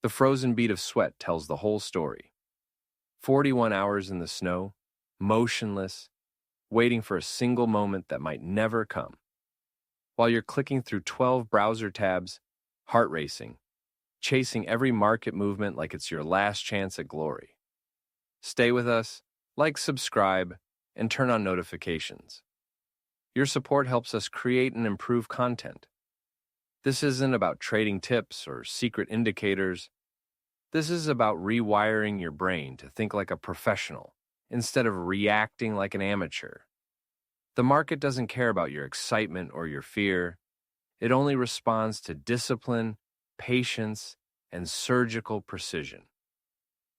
The frozen bead of sweat tells the whole story. 41 hours in the snow, motionless, waiting for a single moment that might never come. While you're clicking through 12 browser tabs, heart racing, chasing every market movement like it's your last chance at glory. Stay with us, like, subscribe, and turn on notifications. Your support helps us create and improve content. This isn't about trading tips or secret indicators. This is about rewiring your brain to think like a professional instead of reacting like an amateur. The market doesn't care about your excitement or your fear. It only responds to discipline, patience, and surgical precision.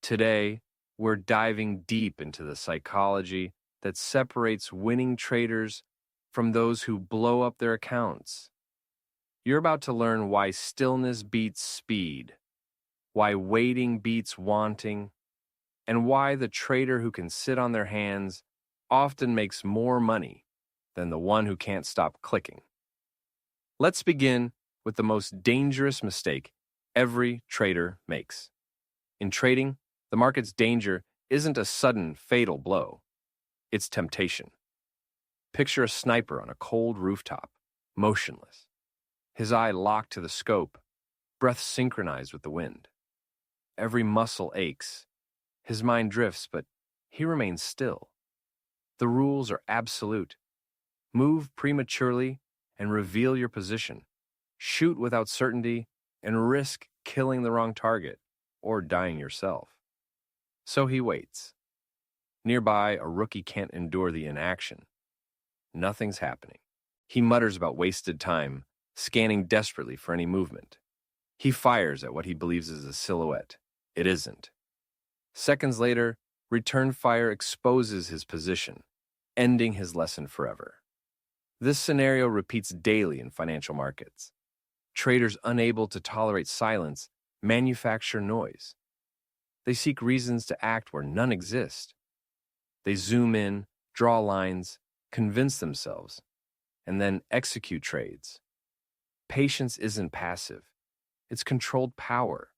Today, we're diving deep into the psychology that separates winning traders from those who blow up their accounts. You're about to learn why stillness beats speed, why waiting beats wanting, and why the trader who can sit on their hands often makes more money than the one who can't stop clicking. Let's begin with the most dangerous mistake every trader makes. In trading, the market's danger isn't a sudden, fatal blow. It's temptation. Picture a sniper on a cold rooftop, motionless, his eye locked to the scope, breath synchronized with the wind. Every muscle aches. His mind drifts, but he remains still. The rules are absolute. Move prematurely and reveal your position. Shoot without certainty and risk killing the wrong target or dying yourself. So he waits. Nearby, a rookie can't endure the inaction. Nothing's happening. He mutters about wasted time, scanning desperately for any movement. He fires at what he believes is a silhouette. It isn't. Seconds later, return fire exposes his position, ending his lesson forever. This scenario repeats daily in financial markets. Traders unable to tolerate silence manufacture noise. They seek reasons to act where none exist. They zoom in, draw lines, convince themselves, and then execute trades. Patience isn't passive. It's controlled power.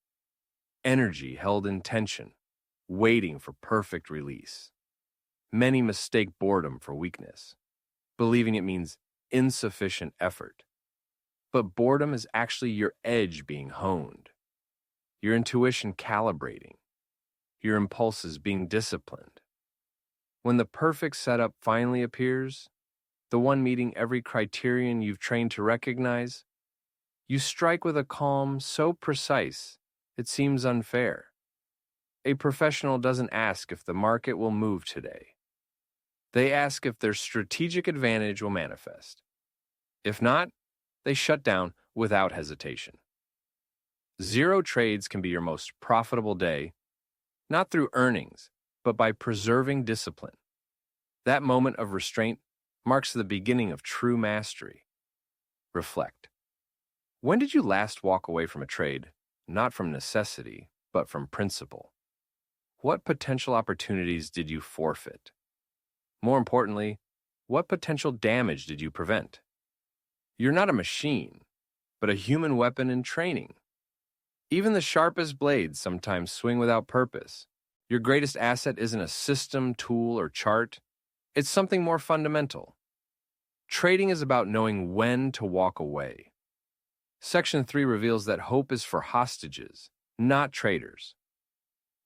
Energy held in tension, waiting for perfect release. Many mistake boredom for weakness, believing it means insufficient effort. But boredom is actually your edge being honed, your intuition calibrating, your impulses being disciplined. When the perfect setup finally appears, the one meeting every criterion you've trained to recognize, you strike with a calm so precise it seems unfair. A professional doesn't ask if the market will move today. They ask if their strategic advantage will manifest. If not, they shut down without hesitation. 0 trades can be your most profitable day, not through earnings, but by preserving discipline. That moment of restraint marks the beginning of true mastery. Reflect. When did you last walk away from a trade, not from necessity, but from principle? What potential opportunities did you forfeit? More importantly, what potential damage did you prevent? You're not a machine, but a human weapon in training. Even the sharpest blades sometimes swing without purpose. Your greatest asset isn't a system, tool, or chart. It's something more fundamental. Trading is about knowing when to walk away. Section 3 reveals that hope is for hostages, not traders.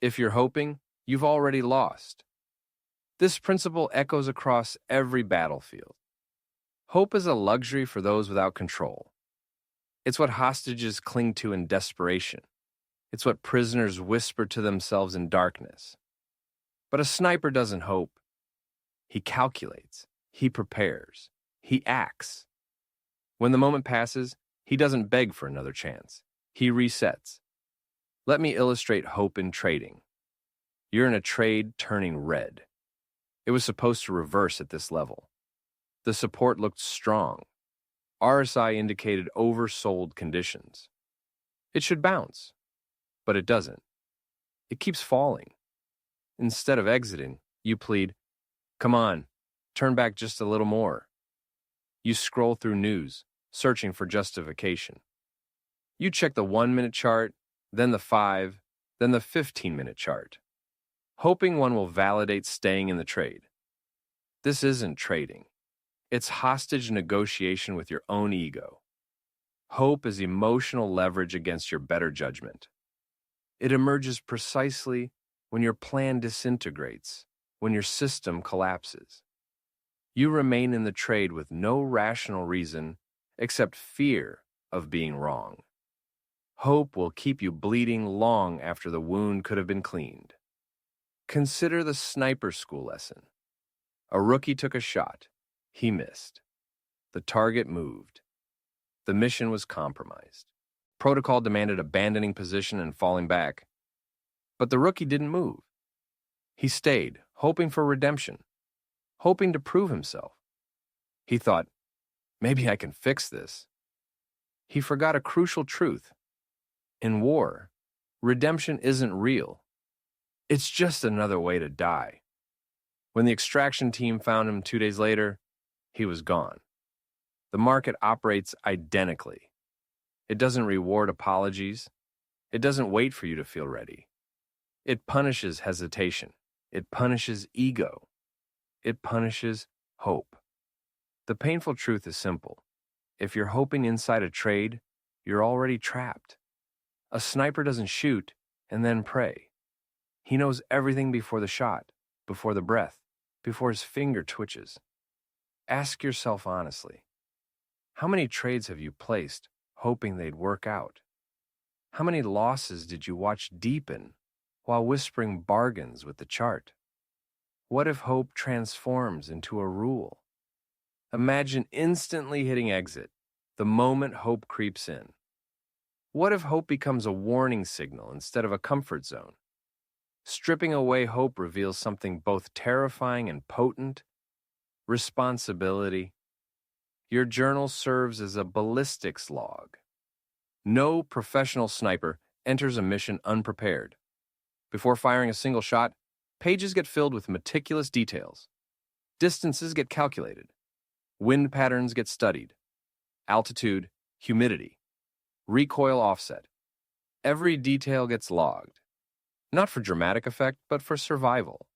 If you're hoping, you've already lost. This principle echoes across every battlefield. Hope is a luxury for those without control. It's what hostages cling to in desperation. It's what prisoners whisper to themselves in darkness. But a sniper doesn't hope. He calculates. He prepares. He acts. When the moment passes, he doesn't beg for another chance. He resets. Let me illustrate hope in trading. You're in a trade turning red. It was supposed to reverse at this level. The support looked strong. RSI indicated oversold conditions. It should bounce, but it doesn't. It keeps falling. Instead of exiting, you plead, "Come on, turn back just a little more." You scroll through news, searching for justification. You check the 1-minute chart, then the 5, then the 15-minute chart, hoping one will validate staying in the trade. This isn't trading. It's hostage negotiation with your own ego. Hope is emotional leverage against your better judgment. It emerges precisely when your plan disintegrates, when your system collapses. You remain in the trade with no rational reason except fear of being wrong. Hope will keep you bleeding long after the wound could have been cleaned. Consider the sniper school lesson. A rookie took a shot. He missed. The target moved. The mission was compromised. Protocol demanded abandoning position and falling back. But the rookie didn't move. He stayed, hoping for redemption, hoping to prove himself. He thought, maybe I can fix this. He forgot a crucial truth. In war, redemption isn't real. It's just another way to die. When the extraction team found him 2 days later, he was gone. The market operates identically. It doesn't reward apologies. It doesn't wait for you to feel ready. It punishes hesitation. It punishes ego. It punishes hope. The painful truth is simple. If you're hoping inside a trade, you're already trapped. A sniper doesn't shoot and then pray. He knows everything before the shot, before the breath, before his finger twitches. Ask yourself honestly, how many trades have you placed hoping they'd work out? How many losses did you watch deepen while whispering bargains with the chart? What if hope transforms into a rule? Imagine instantly hitting exit the moment hope creeps in. What if hope becomes a warning signal instead of a comfort zone? Stripping away hope reveals something both terrifying and potent: responsibility. Your journal serves as a ballistics log. No professional sniper enters a mission unprepared. Before firing a single shot, pages get filled with meticulous details. Distances get calculated. Wind patterns get studied. Altitude, humidity, recoil offset. Every detail gets logged. Not for dramatic effect, but for survival.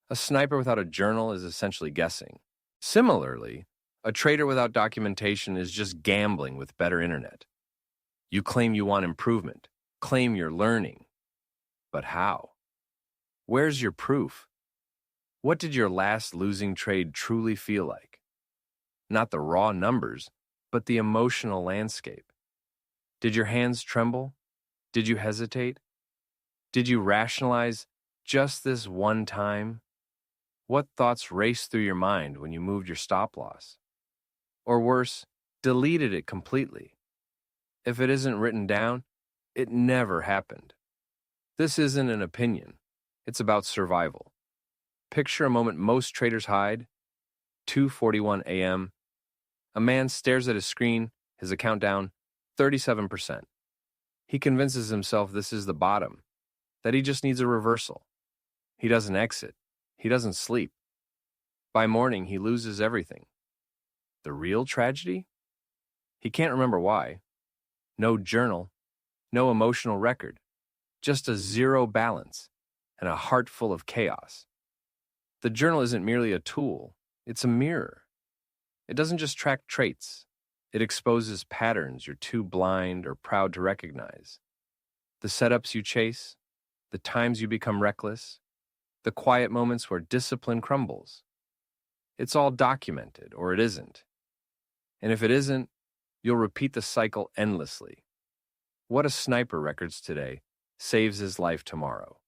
A sniper without a journal is essentially guessing. Similarly, a trader without documentation is just gambling with better internet. You claim you want improvement, claim you're learning. But how? Where's your proof? What did your last losing trade truly feel like? Not the raw numbers, but the emotional landscape. Did your hands tremble? Did you hesitate? Did you rationalize just this one time? What thoughts raced through your mind when you moved your stop loss? Or worse, deleted it completely. If it isn't written down, it never happened. This isn't an opinion. It's about survival. Picture a moment most traders hide. 2:41 a.m. A man stares at his screen, his account down 37%. He convinces himself this is the bottom, that he just needs a reversal. He doesn't exit. He doesn't sleep. By morning, he loses everything. The real tragedy? He can't remember why. No journal, no emotional record, just a zero balance and a heart full of chaos. The journal isn't merely a tool, it's a mirror. It doesn't just track traits. It exposes patterns you're too blind or proud to recognize. The setups you chase, the times you become reckless, the quiet moments where discipline crumbles. It's all documented, or it isn't. And if it isn't, you'll repeat the cycle endlessly. What a sniper records today saves his life tomorrow.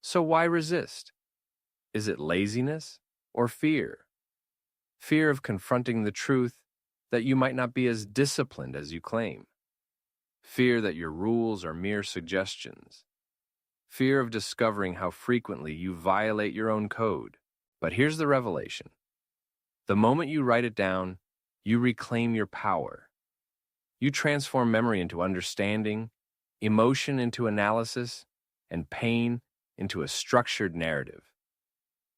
So why resist? Is it laziness or fear? Fear of confronting the truth that you might not be as disciplined as you claim. Fear that your rules are mere suggestions. Fear of discovering how frequently you violate your own code. But here's the revelation. The moment you write it down, you reclaim your power. You transform memory into understanding, emotion into analysis, and pain into a structured narrative.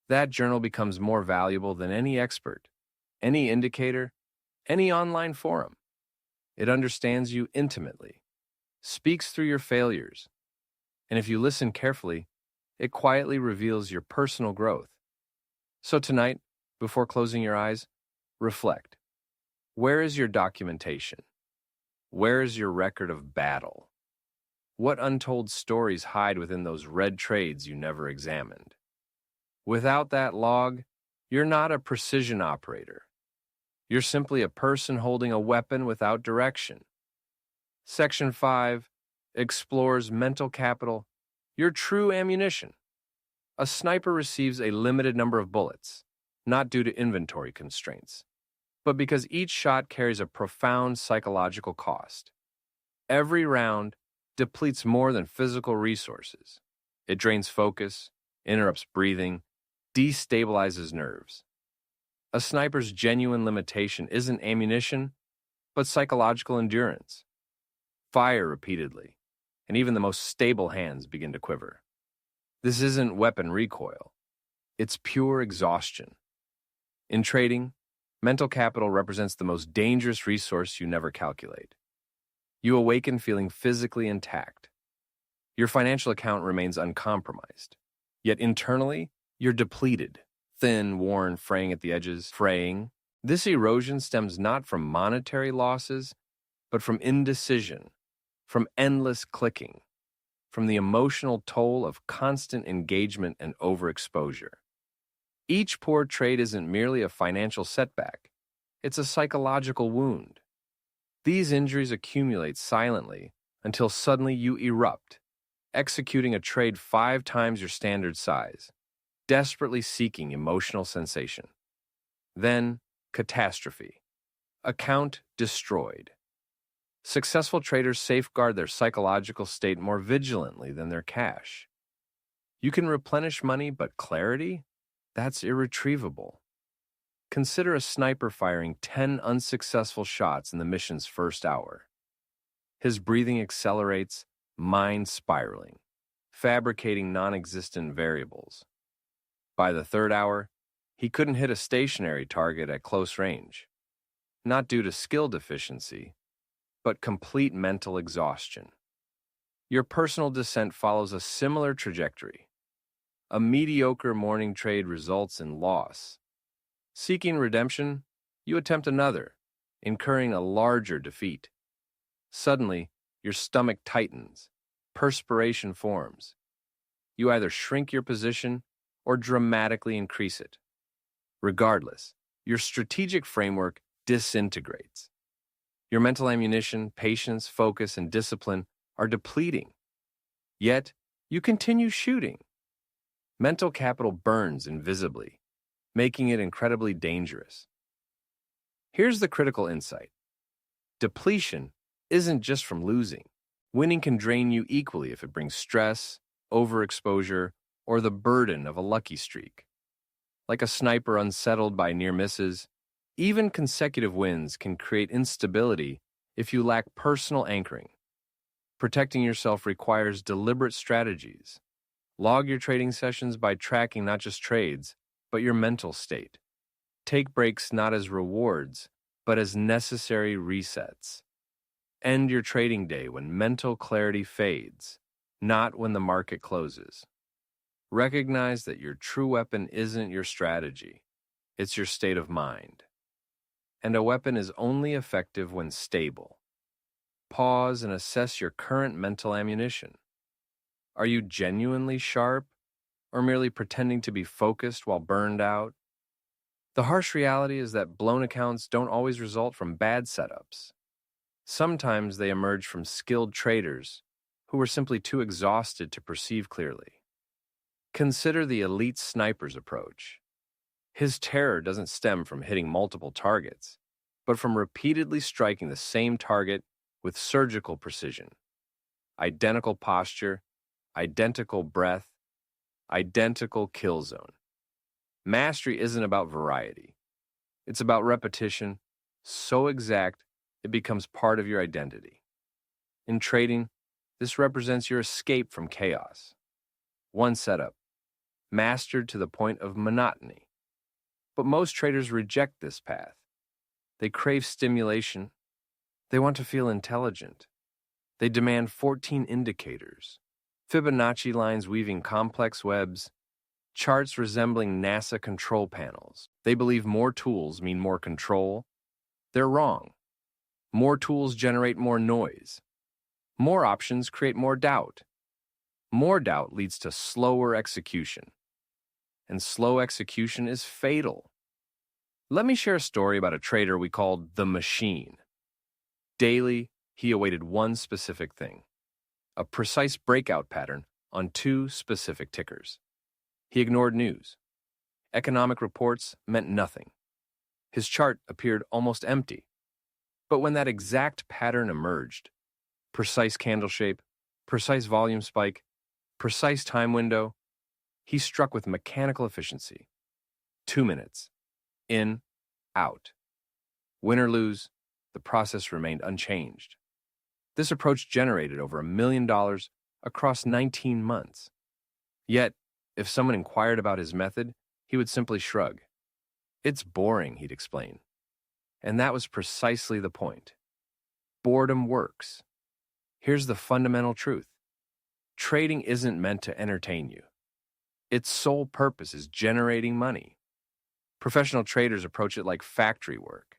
That journal becomes more valuable than any expert, any indicator, any online forum. It understands you intimately, speaks through your failures, and if you listen carefully, it quietly reveals your personal growth. So tonight, before closing your eyes, reflect. Where is your documentation? Where is your record of battle? What untold stories hide within those red trades you never examined? Without that log, you're not a precision operator. You're simply a person holding a weapon without direction. Section 5 explores mental capital, your true ammunition. A sniper receives a limited number of bullets, not due to inventory constraints, but because each shot carries a profound psychological cost. Every round depletes more than physical resources. It drains focus, interrupts breathing, destabilizes nerves. A sniper's genuine limitation isn't ammunition, but psychological endurance. Fire repeatedly, and even the most stable hands begin to quiver. This isn't weapon recoil. It's pure exhaustion. In trading, mental capital represents the most dangerous resource you never calculate. You awaken feeling physically intact. Your financial account remains uncompromised. Yet internally, you're depleted, thin, worn, fraying at the edges, fraying. This erosion stems not from monetary losses, but from indecision, from endless clicking, from the emotional toll of constant engagement and overexposure. Each poor trade isn't merely a financial setback, it's a psychological wound. These injuries accumulate silently until suddenly you erupt, executing a trade 5 times your standard size, desperately seeking emotional sensation. Then, catastrophe. Account destroyed. Successful traders safeguard their psychological state more vigilantly than their cash. You can replenish money, but clarity? That's irretrievable. Consider a sniper firing 10 unsuccessful shots in the mission's first hour. His breathing accelerates, mind spiraling, fabricating non-existent variables. By the 3rd hour, he couldn't hit a stationary target at close range, not due to skill deficiency, but complete mental exhaustion. Your personal descent follows a similar trajectory. A mediocre morning trade results in loss. Seeking redemption, you attempt another, incurring a larger defeat. Suddenly, your stomach tightens, perspiration forms. You either shrink your position or dramatically increase it. Regardless, your strategic framework disintegrates. Your mental ammunition, patience, focus, and discipline are depleting. Yet, you continue shooting. Mental capital burns invisibly, making it incredibly dangerous. Here's the critical insight. Depletion isn't just from losing. Winning can drain you equally if it brings stress, overexposure, or the burden of a lucky streak. Like a sniper unsettled by near misses, even consecutive wins can create instability if you lack personal anchoring. Protecting yourself requires deliberate strategies. Log your trading sessions by tracking not just trades, but your mental state. Take breaks not as rewards, but as necessary resets. End your trading day when mental clarity fades, not when the market closes. Recognize that your true weapon isn't your strategy, it's your state of mind. And a weapon is only effective when stable. Pause and assess your current mental ammunition. Are you genuinely sharp, or merely pretending to be focused while burned out? The harsh reality is that blown accounts don't always result from bad setups. Sometimes they emerge from skilled traders who were simply too exhausted to perceive clearly. Consider the elite sniper's approach. His terror doesn't stem from hitting multiple targets, but from repeatedly striking the same target with surgical precision. Identical posture, identical breath, identical kill zone. Mastery isn't about variety. It's about repetition, so exact it becomes part of your identity. In trading, this represents your escape from chaos. One setup, mastered to the point of monotony. But most traders reject this path. They crave stimulation. They want to feel intelligent. They demand 14 indicators, Fibonacci lines weaving complex webs, charts resembling NASA control panels. They believe more tools mean more control. They're wrong. More tools generate more noise. More options create more doubt. More doubt leads to slower execution. And slow execution is fatal. Let me share a story about a trader we called the Machine. Daily, he awaited one specific thing, a precise breakout pattern on two specific tickers. He ignored news. Economic reports meant nothing. His chart appeared almost empty. But when that exact pattern emerged, precise candle shape, precise volume spike, precise time window, he struck with mechanical efficiency. 2 minutes. In, out. Win or lose, the process remained unchanged. This approach generated over $1 million across 19 months. Yet, if someone inquired about his method, he would simply shrug. It's boring, he'd explain. And that was precisely the point. Boredom works. Here's the fundamental truth. Trading isn't meant to entertain you. Its sole purpose is generating money. Professional traders approach it like factory work.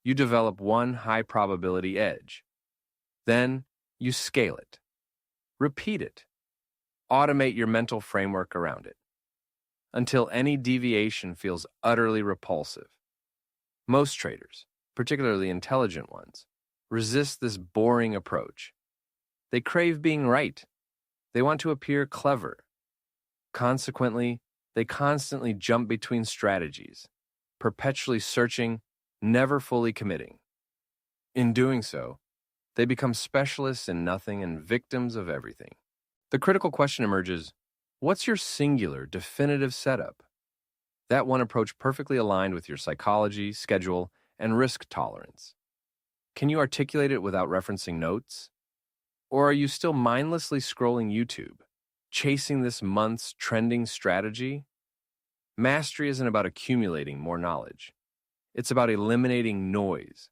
You develop one high-probability edge. Then you scale it. Repeat it. Automate your mental framework around it until any deviation feels utterly repulsive. Most traders, particularly intelligent ones, resist this boring approach. They crave being right. They want to appear clever. Consequently, they constantly jump between strategies, perpetually searching, never fully committing. In doing so, they become specialists in nothing and victims of everything. The critical question emerges, what's your singular, definitive setup? That one approach perfectly aligned with your psychology, schedule, and risk tolerance. Can you articulate it without referencing notes? Or are you still mindlessly scrolling YouTube, chasing this month's trending strategy? Mastery isn't about accumulating more knowledge. It's about eliminating noise,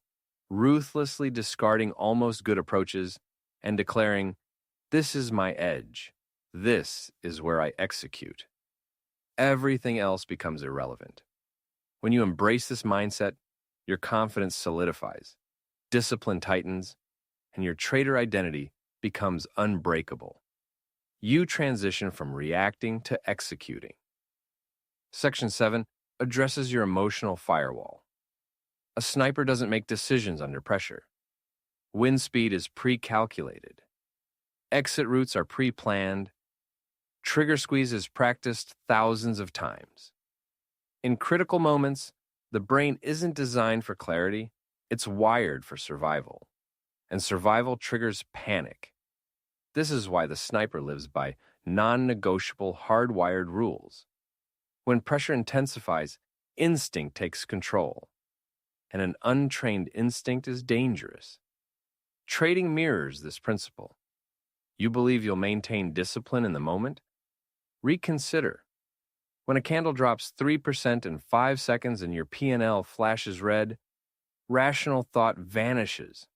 ruthlessly discarding almost good approaches, and declaring, this is my edge. This is where I execute. Everything else becomes irrelevant. When you embrace this mindset, your confidence solidifies, discipline tightens, and your trader identity becomes unbreakable. You transition from reacting to executing. Section 7 addresses your emotional firewall. A sniper doesn't make decisions under pressure. Wind speed is pre-calculated. Exit routes are pre-planned. Trigger squeeze is practiced thousands of times. In critical moments, the brain isn't designed for clarity, it's wired for survival. And survival triggers panic. This is why the sniper lives by non-negotiable hardwired rules. When pressure intensifies, instinct takes control. And an untrained instinct is dangerous. Trading mirrors this principle. You believe you'll maintain discipline in the moment? Reconsider. When a candle drops 3% in 5 seconds and your P&L flashes red, rational thought vanishes.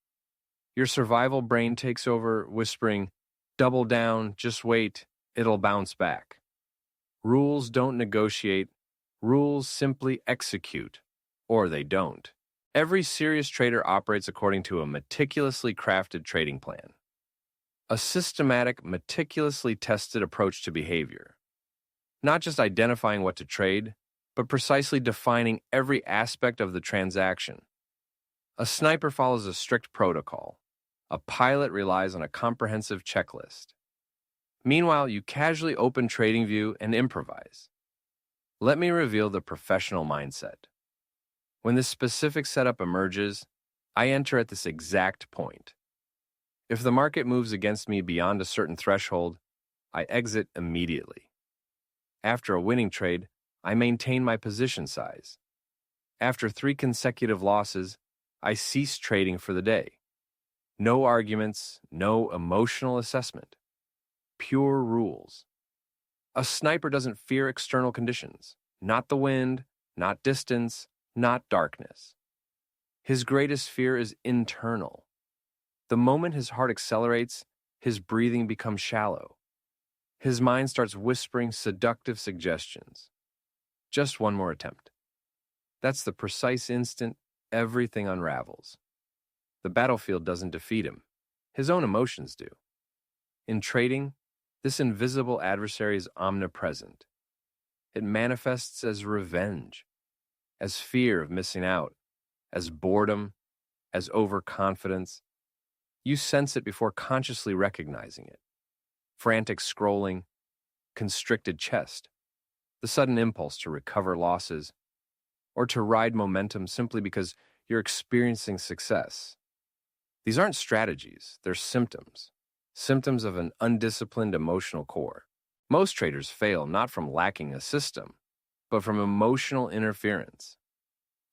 Your survival brain takes over, whispering, double down, just wait, it'll bounce back. Rules don't negotiate, rules simply execute, or they don't. Every serious trader operates according to a meticulously crafted trading plan. A systematic, meticulously tested approach to behavior. Not just identifying what to trade, but precisely defining every aspect of the transaction. A sniper follows a strict protocol. A pilot relies on a comprehensive checklist. Meanwhile, you casually open TradingView and improvise. Let me reveal the professional mindset. When this specific setup emerges, I enter at this exact point. If the market moves against me beyond a certain threshold, I exit immediately. After a winning trade, I maintain my position size. After 3 consecutive losses, I cease trading for the day. No arguments, no emotional assessment. Pure rules. A sniper doesn't fear external conditions, not the wind, not distance, not darkness. His greatest fear is internal. The moment his heart accelerates, his breathing becomes shallow. His mind starts whispering seductive suggestions. Just one more attempt. That's the precise instant everything unravels. The battlefield doesn't defeat him. His own emotions do. In trading, this invisible adversary is omnipresent. It manifests as revenge, as fear of missing out, as boredom, as overconfidence. You sense it before consciously recognizing it. Frantic scrolling, constricted chest, the sudden impulse to recover losses, or to ride momentum simply because you're experiencing success. These aren't strategies, they're symptoms. Symptoms of an undisciplined emotional core. Most traders fail not from lacking a system, but from emotional interference.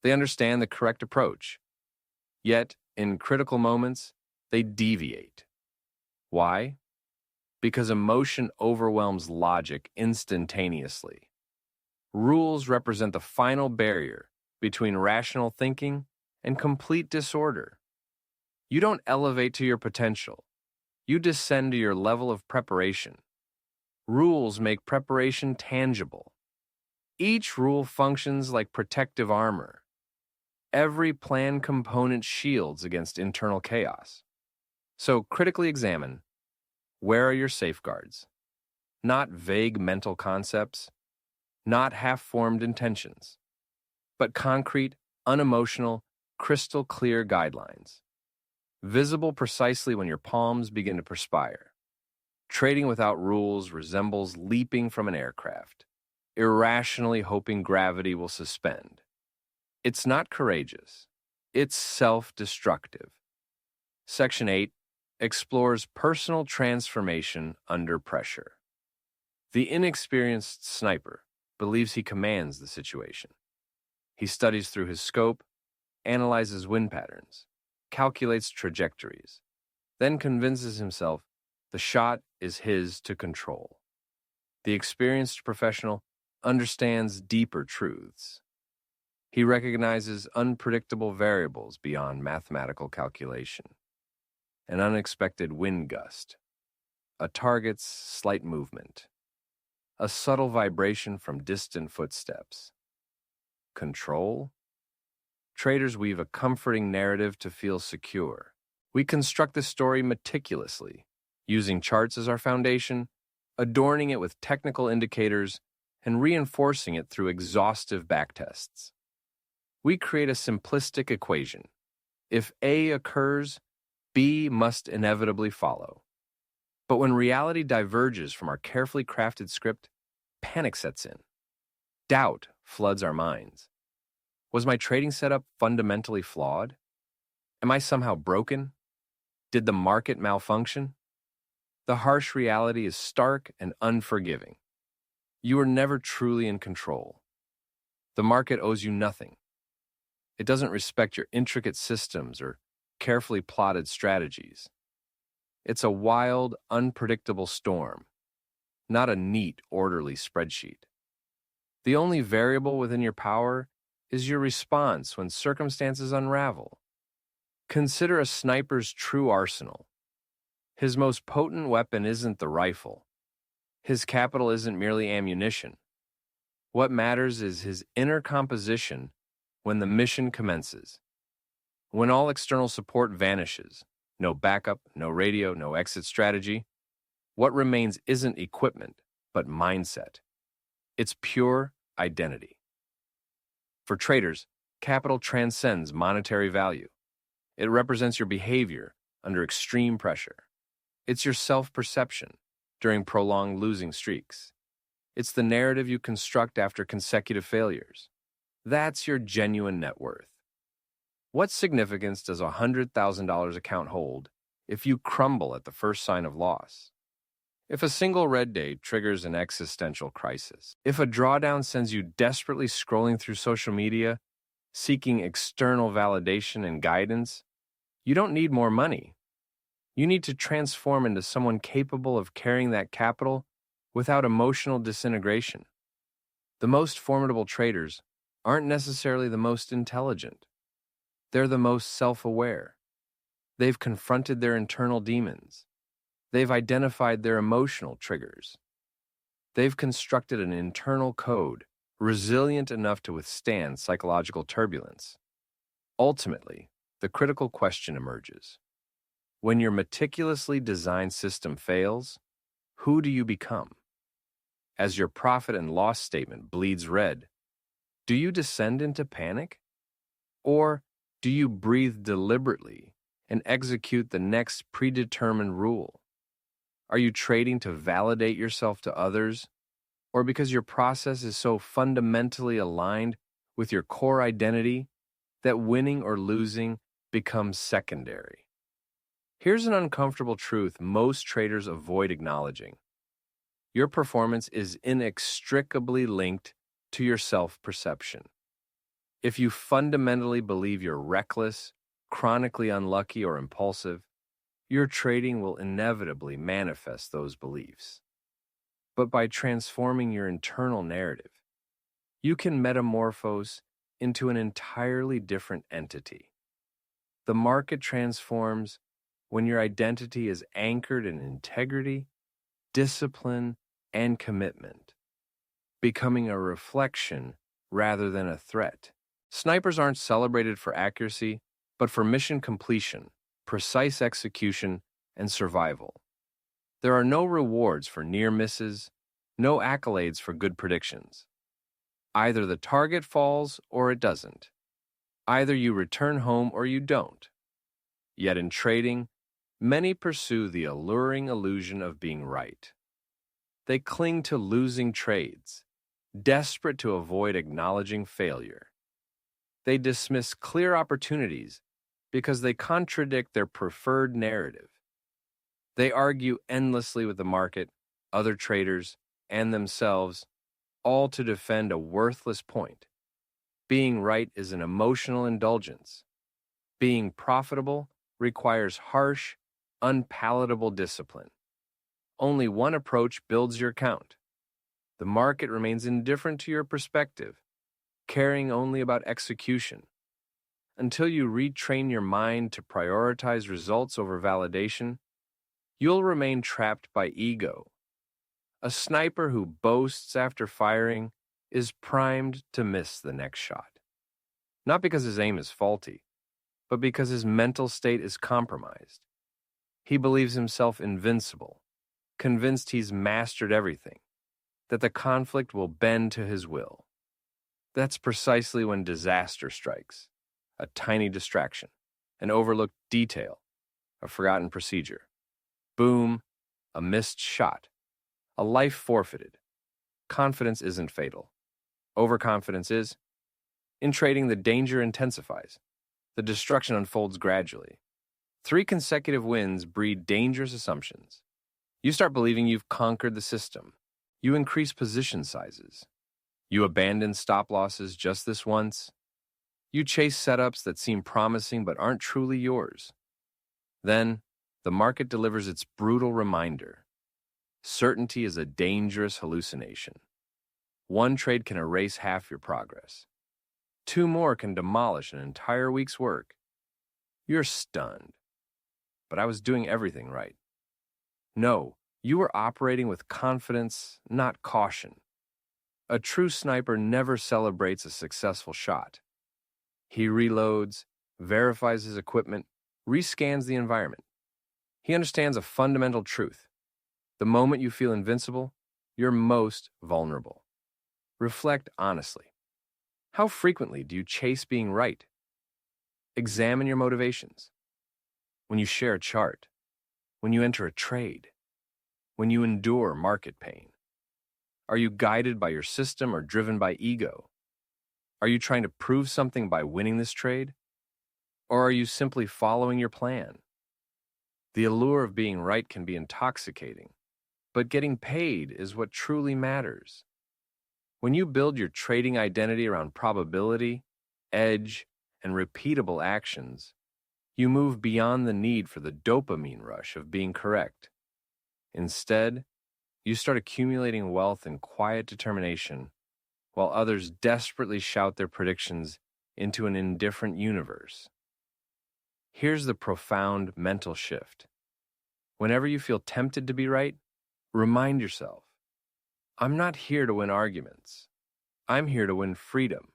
They understand the correct approach, yet in critical moments, they deviate. Why? Because emotion overwhelms logic instantaneously. Rules represent the final barrier between rational thinking and complete disorder. You don't elevate to your potential. You descend to your level of preparation. Rules make preparation tangible. Each rule functions like protective armor. Every plan component shields against internal chaos. So critically examine, where are your safeguards? Not vague mental concepts, not half-formed intentions, but concrete, unemotional, crystal clear guidelines, visible precisely when your palms begin to perspire. Trading without rules resembles leaping from an aircraft, irrationally hoping gravity will suspend. It's not courageous. It's self-destructive. Section 8 explores personal transformation under pressure. The inexperienced sniper believes he commands the situation. He studies through his scope, analyzes wind patterns, calculates trajectories, then convinces himself the shot is his to control. The experienced professional understands deeper truths. He recognizes unpredictable variables beyond mathematical calculation. An unexpected wind gust, a target's slight movement, a subtle vibration from distant footsteps. Control? Traders weave a comforting narrative to feel secure. We construct the story meticulously, using charts as our foundation, adorning it with technical indicators, and reinforcing it through exhaustive backtests. We create a simplistic equation. If A occurs, B must inevitably follow. But when reality diverges from our carefully crafted script, panic sets in. Doubt floods our minds. Was my trading setup fundamentally flawed? Am I somehow broken? Did the market malfunction? The harsh reality is stark and unforgiving. You are never truly in control. The market owes you nothing. It doesn't respect your intricate systems or carefully plotted strategies. It's a wild, unpredictable storm, not a neat, orderly spreadsheet. The only variable within your power is your response when circumstances unravel. Consider a sniper's true arsenal. His most potent weapon isn't the rifle. His capital isn't merely ammunition. What matters is his inner composition when the mission commences. When all external support vanishes, no backup, no radio, no exit strategy, what remains isn't equipment, but mindset. It's pure identity. For traders, capital transcends monetary value. It represents your behavior under extreme pressure. It's your self-perception during prolonged losing streaks. It's the narrative you construct after consecutive failures. That's your genuine net worth. What significance does a $100,000 account hold if you crumble at the first sign of loss? If a single red day triggers an existential crisis, if a drawdown sends you desperately scrolling through social media, seeking external validation and guidance, you don't need more money. You need to transform into someone capable of carrying that capital without emotional disintegration. The most formidable traders aren't necessarily the most intelligent. They're the most self-aware. They've confronted their internal demons. They've identified their emotional triggers. They've constructed an internal code resilient enough to withstand psychological turbulence. Ultimately, the critical question emerges. When your meticulously designed system fails, who do you become? As your profit and loss statement bleeds red, do you descend into panic? Or do you breathe deliberately and execute the next predetermined rule? Are you trading to validate yourself to others, or because your process is so fundamentally aligned with your core identity that winning or losing becomes secondary? Here's an uncomfortable truth most traders avoid acknowledging. Your performance is inextricably linked to your self-perception. If you fundamentally believe you're reckless, chronically unlucky, or impulsive, your trading will inevitably manifest those beliefs. But by transforming your internal narrative, you can metamorphose into an entirely different entity. The market transforms when your identity is anchored in integrity, discipline, and commitment, becoming a reflection rather than a threat. Snipers aren't celebrated for accuracy, but for mission completion, precise execution, and survival. There are no rewards for near misses, no accolades for good predictions. Either the target falls or it doesn't. Either you return home or you don't. Yet in trading, many pursue the alluring illusion of being right. They cling to losing trades, desperate to avoid acknowledging failure. They dismiss clear opportunities because they contradict their preferred narrative. They argue endlessly with the market, other traders, and themselves, all to defend a worthless point. Being right is an emotional indulgence. Being profitable requires harsh, unpalatable discipline. Only one approach builds your account. The market remains indifferent to your perspective, caring only about execution. Until you retrain your mind to prioritize results over validation, you'll remain trapped by ego. A sniper who boasts after firing is primed to miss the next shot. Not because his aim is faulty, but because his mental state is compromised. He believes himself invincible, convinced he's mastered everything, that the conflict will bend to his will. That's precisely when disaster strikes. A tiny distraction, an overlooked detail, a forgotten procedure. Boom, a missed shot, a life forfeited. Confidence isn't fatal. Overconfidence is. In trading, the danger intensifies. The destruction unfolds gradually. 3 consecutive wins breed dangerous assumptions. You start believing you've conquered the system. You increase position sizes. You abandon stop losses just this once. You chase setups that seem promising but aren't truly yours. Then, the market delivers its brutal reminder. Certainty is a dangerous hallucination. One trade can erase half your progress. 2 more can demolish an entire week's work. You're stunned. But I was doing everything right. No, you were operating with confidence, not caution. A true sniper never celebrates a successful shot. He reloads, verifies his equipment, rescans the environment. He understands a fundamental truth. The moment you feel invincible, you're most vulnerable. Reflect honestly. How frequently do you chase being right? Examine your motivations. When you share a chart, when you enter a trade, when you endure market pain. Are you guided by your system or driven by ego? Are you trying to prove something by winning this trade? Or are you simply following your plan? The allure of being right can be intoxicating, but getting paid is what truly matters. When you build your trading identity around probability, edge, and repeatable actions, you move beyond the need for the dopamine rush of being correct. Instead, you start accumulating wealth in quiet determination, while others desperately shout their predictions into an indifferent universe. Here's the profound mental shift. Whenever you feel tempted to be right, remind yourself, I'm not here to win arguments. I'm here to win freedom.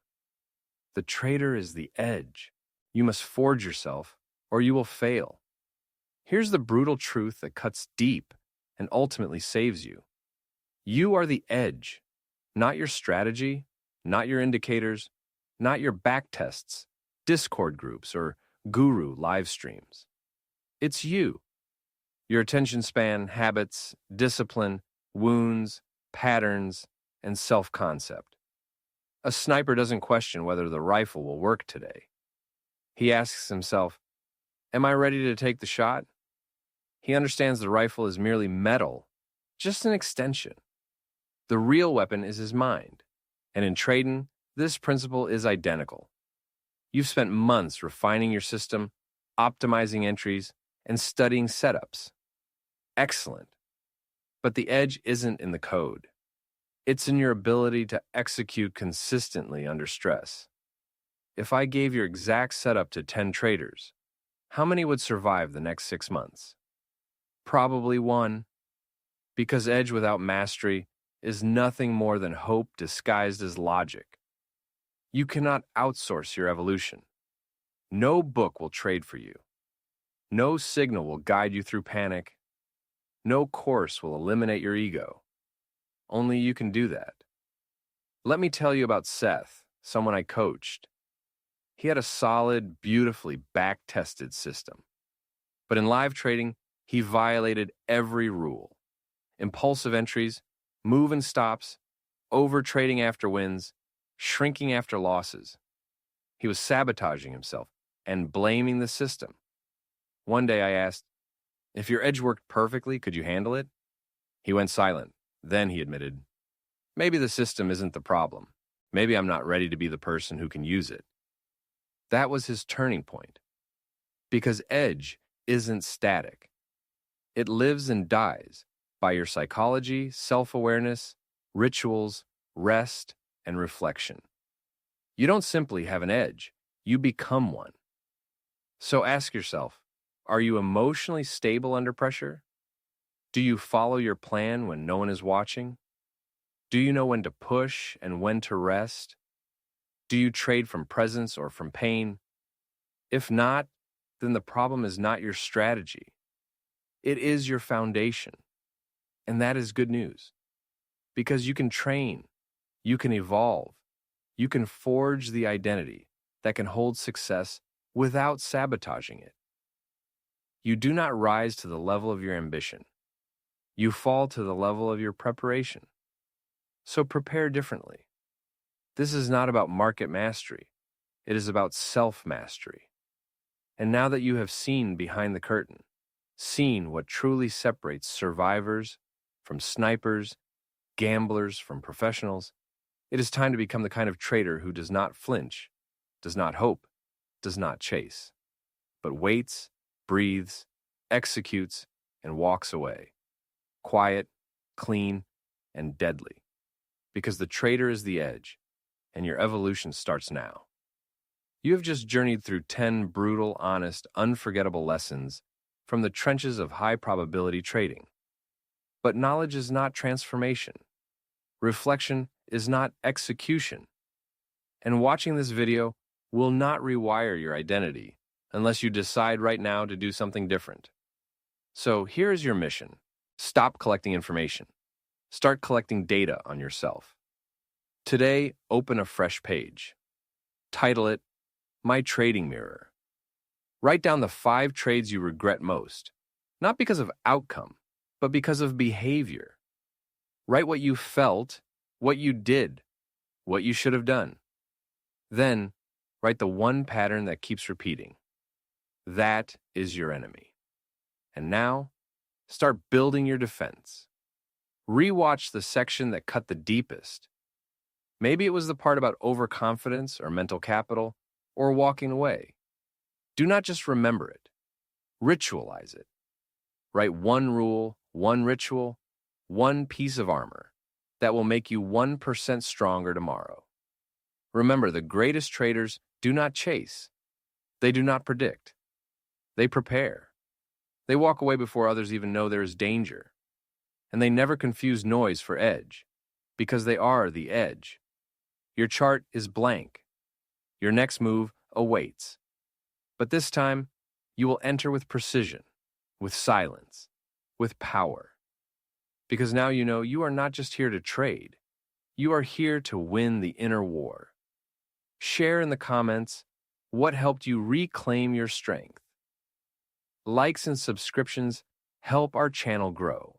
The traitor is the edge. You must forge yourself, or you will fail. Here's the brutal truth that cuts deep and ultimately saves you. You are the edge, not your strategy, not your indicators, not your back tests, Discord groups, or guru live streams. It's you. Your attention span, habits, discipline, wounds, patterns, and self-concept. A sniper doesn't question whether the rifle will work today. He asks himself, am I ready to take the shot? He understands the rifle is merely metal, just an extension. The real weapon is his mind. And in trading, this principle is identical. You've spent months refining your system, optimizing entries, and studying setups. Excellent. But the edge isn't in the code. It's in your ability to execute consistently under stress. If I gave your exact setup to 10 traders, how many would survive the next 6 months? Probably one. Because edge without mastery is nothing more than hope disguised as logic. You cannot outsource your evolution. No book will trade for you. No signal will guide you through panic. No course will eliminate your ego. Only you can do that. Let me tell you about Seth, someone I coached. He had a solid, beautifully back-tested system. But in live trading, he violated every rule. Impulsive entries, move and stops, over-trading after wins, shrinking after losses. He was sabotaging himself and blaming the system. One day I asked, if your edge worked perfectly, could you handle it? He went silent. Then he admitted, maybe the system isn't the problem. Maybe I'm not ready to be the person who can use it. That was his turning point. Because edge isn't static. It lives and dies by your psychology, self-awareness, rituals, rest, and reflection. You don't simply have an edge, you become one. So ask yourself, are you emotionally stable under pressure? Do you follow your plan when no one is watching? Do you know when to push and when to rest? Do you trade from presence or from pain? If not, then the problem is not your strategy. It is your foundation. And that is good news. Because you can train, you can evolve, you can forge the identity that can hold success without sabotaging it. You do not rise to the level of your ambition. You fall to the level of your preparation. So prepare differently. This is not about market mastery. It is about self-mastery. And now that you have seen behind the curtain, seen what truly separates survivors from snipers, gamblers from professionals, it is time to become the kind of trader who does not flinch, does not hope, does not chase, but waits, breathes, executes, and walks away. Quiet, clean, and deadly. Because the trader is the edge, and your evolution starts now. You have just journeyed through 10 brutal, honest, unforgettable lessons from the trenches of high-probability trading. But knowledge is not transformation. Reflection is not execution. And watching this video will not rewire your identity unless you decide right now to do something different. So here is your mission. Stop collecting information. Start collecting data on yourself. Today, open a fresh page. Title it, My Trading Mirror. Write down the 5 trades you regret most, not because of outcome, but because of behavior. Write what you felt, what you did, what you should have done. Then, write the one pattern that keeps repeating. That is your enemy. And now, start building your defense. Rewatch the section that cut the deepest. Maybe it was the part about overconfidence or mental capital or walking away. Do not just remember it. Ritualize it. Write one rule, one ritual, one piece of armor that will make you 1% stronger tomorrow. Remember, the greatest traders do not chase. They do not predict. They prepare. They walk away before others even know there is danger. And they never confuse noise for edge, because they are the edge. Your chart is blank. Your next move awaits. But this time, you will enter with precision, with silence, with power. Because now you know you are not just here to trade. You are here to win the inner war. Share in the comments what helped you reclaim your strength. Likes and subscriptions help our channel grow.